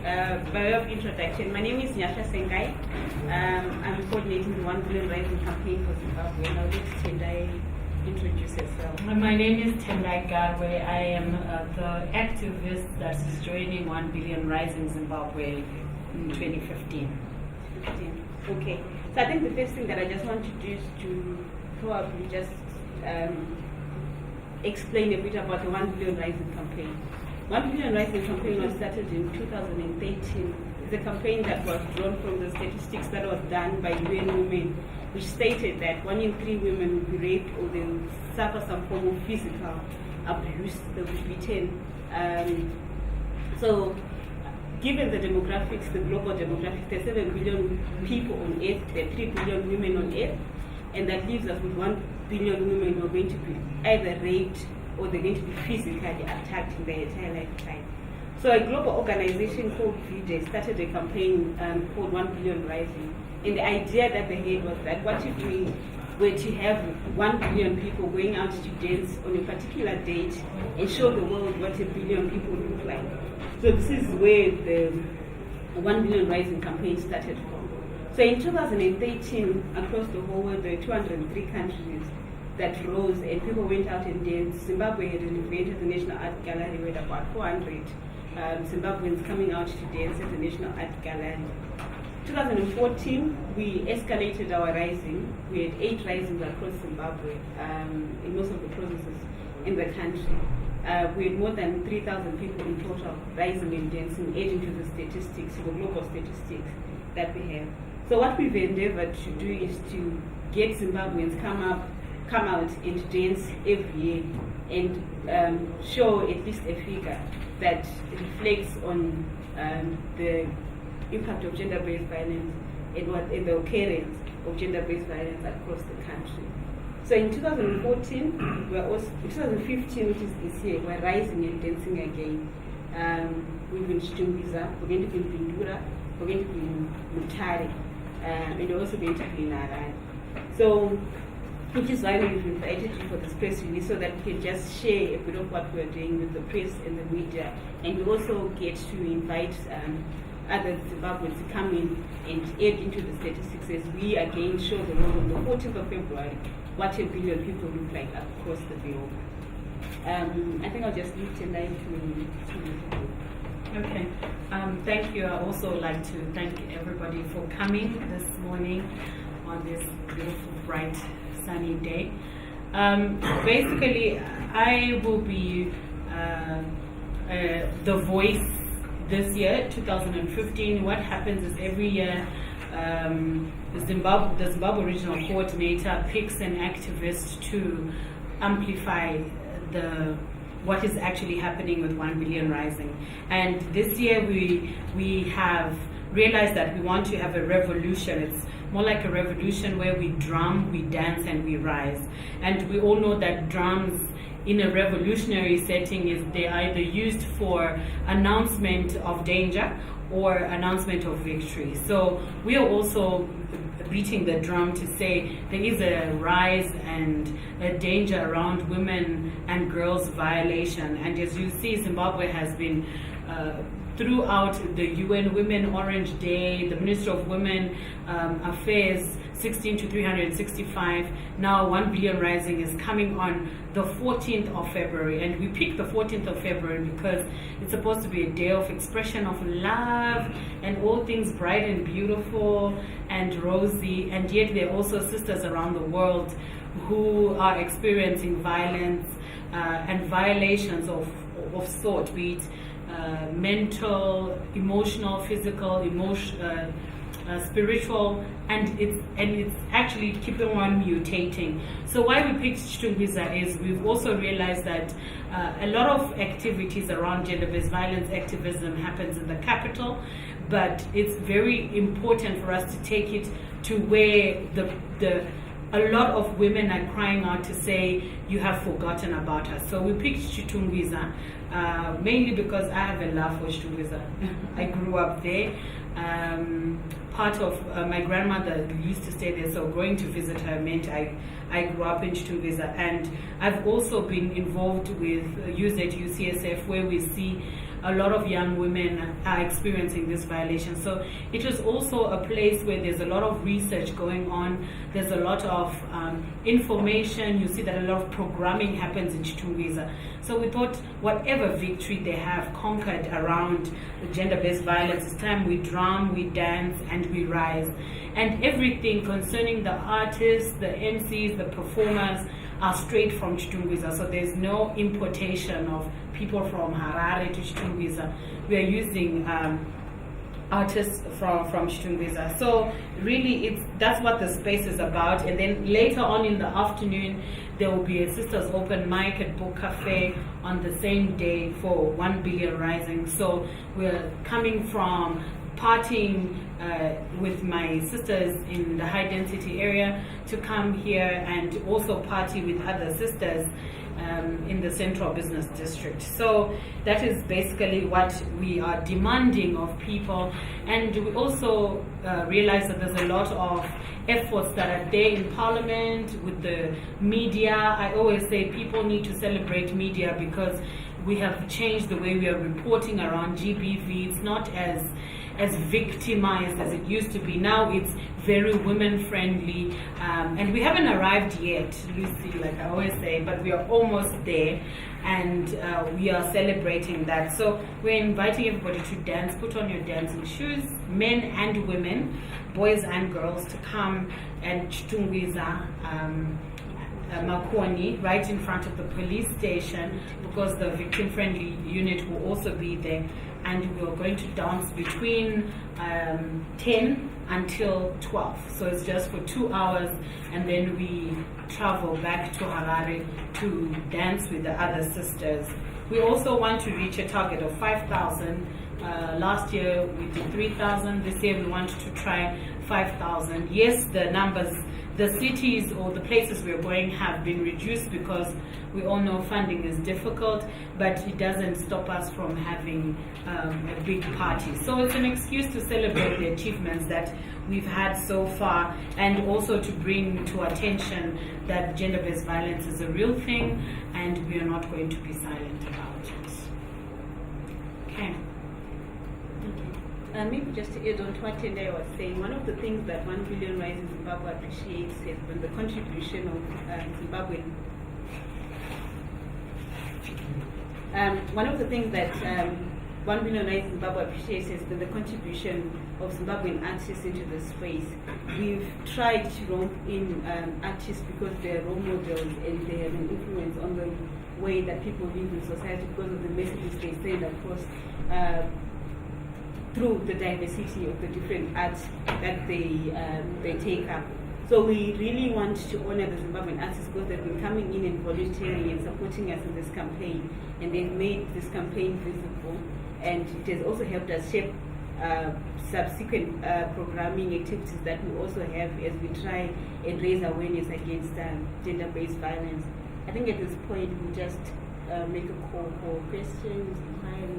By way of introduction, my name is Nyasha Sengai. I'm coordinating the 1 Billion Rising campaign for Zimbabwe. Now let Tendai introduce herself. My name is Tendai Garwe. I am the activist that is joining 1 Billion Rising Zimbabwe in 2015. Okay. So I think the first thing that I just want to do is to probably just explain a bit about the 1 Billion Rising campaign. 1 Billion Rising campaign was started in 2013. It's a campaign that was drawn from the statistics that was done by UN Women, which stated that 1 in 3 women will be raped or they will suffer some form of physical abuse, they will be beaten. So given the demographics, the global demographics, there are 7 billion people on Earth, there are 3 billion women on Earth, and that leaves us with 1 billion women who are going to be either raped or they're going to be physically attacked in their entire lifetime. So a global organization called VIDE started a campaign called 1 Billion Rising. And the idea that they had was that what if we were to have 1 billion people going out to dance on a particular date and show the world what a billion people look like. So this is where the 1 Billion Rising campaign started from. So in 2013, across the whole world, there were 203 countries that rose and people went out and danced. Zimbabwe had an event at the National Art Gallery with about 400 Zimbabweans coming out to dance at the National Art Gallery. 2014, we escalated our rising. We had 8 risings across Zimbabwe in most of the provinces in the country. We had more than 3,000 people in total rising and dancing, adding to the statistics, the global statistics that we have. So what we've endeavored to do is to get Zimbabweans come out and dance every year and show at least a figure that reflects on the impact of gender-based violence and the occurrence of gender-based violence across the country. So in 2014, 2015, which is this year, we're rising and dancing again. We've been Chitungwiza, we're going to be in Pindura, we're going to be in Mutare, and we're also going to be in Harare. So, which is why we've invited you for this press release so that we can just share a bit of what we're doing with the press and the media. And we also get to invite other Zimbabweans to come in and add into the statistics as we again show the world on the 14th of February what a billion people look like across the globe. I think I'll just leave Tendai to Okay. Thank you. I also like to thank everybody for coming this morning on this beautiful, bright, sunny day. Basically, I will be the voice this year, 2015. What happens is every year the Zimbabwe Regional Coordinator picks an activist to amplify what is actually happening with 1 Billion Rising. And this year we have realized that we want to have a revolution. It's more like a revolution where we drum, we dance, and we rise. And we all know that drums in a revolutionary setting they're either used for announcement of danger or announcement of victory. So we are also beating the drum to say there is a rise and a danger around women and girls violation. And as you see, Zimbabwe has been throughout the UN Women Orange Day, the Minister of Women Affairs 16 to 365. Now 1 Billion Rising is coming on the 14th of February, and we picked the 14th of February because it's supposed to be a day of expression of love and all things bright and beautiful and rosy, and yet there are also sisters around the world who are experiencing violence and violations of sort, be it mental, emotional, physical, spiritual, and it's actually keeping on mutating. So why we picked Chitungwiza is we've also realized that a lot of activities around gender-based violence activism happens in the capital, but it's very important for us to take it to where a lot of women are crying out to say, you have forgotten about us. So we picked Chitungwiza, mainly because I have a love for Chitungwiza. I grew up there. Part of my grandmother used to stay there, so going to visit her meant I grew up in Chitungwiza. And I've also been involved with Youth at UCSF, where we see a lot of young women are experiencing this violation. So it was also a place where there's a lot of research going on. There's a lot of information. You see that a lot of programming happens in Chitungwiza. So we thought whatever victory they have conquered around the gender-based violence, it's time we drum, we dance, and we rise. And everything concerning the artists, the MCs, the performers are straight from Chitungwiza. So there's no importation of people from Harare to Chitungwiza. We are using artists from Chitungwiza. So really that's what the space is about. And then later on in the afternoon, there will be a Sisters Open Mic at Book Cafe on the same day for 1 Billion Rising. So we're coming from partying with my sisters in the high density area to come here and also party with other sisters in the Central Business District. So that is basically what we are demanding of people. And we also realize that there's a lot of efforts that are there in Parliament, with the media. I always say people need to celebrate media because we have changed the way we are reporting around GBV. It's not as victimized as it used to be. Now it's very women friendly, and we haven't arrived yet, Lucy, like I always say, but we are almost there, and we are celebrating that. So we're inviting everybody to dance. Put on your dancing shoes, men and women, boys and girls, to come and Chitungwiza, Makoni, right in front of the police station, because the victim-friendly unit will also be there. And we're going to dance between 10 until 12. So it's just for 2 hours, and then we travel back to Harare to dance with the other sisters. We also want to reach a target of 5,000. Last year we did 3,000. This year we want to try 5,000. Yes, the numbers, the cities or the places we're going have been reduced because we all know funding is difficult, but it doesn't stop us from having a big party. So it's an excuse to celebrate the achievements that we've had so far, and also to bring to attention that gender-based violence is a real thing and we are not going to be silent about it. Okay. Maybe just to add on to what Tendai was saying, one of the things that 1 Billion Rising Zimbabwe appreciates has been the contribution of Zimbabwean. One of the things that 1 Billion Rising Zimbabwe appreciates has been the contribution of Zimbabwean artists into the space. We've tried to rope in artists because they're role models and they have an influence on the way that people live in society because of the messages they send across through the diversity of the different arts that they take up. So we really want to honor the Zimbabwean artists because they've been coming in and volunteering and supporting us in this campaign, and they've made this campaign visible, and it has also helped us shape subsequent programming activities that we also have as we try and raise awareness against gender-based violence. I think at this point we just make a call for questions, inquiries.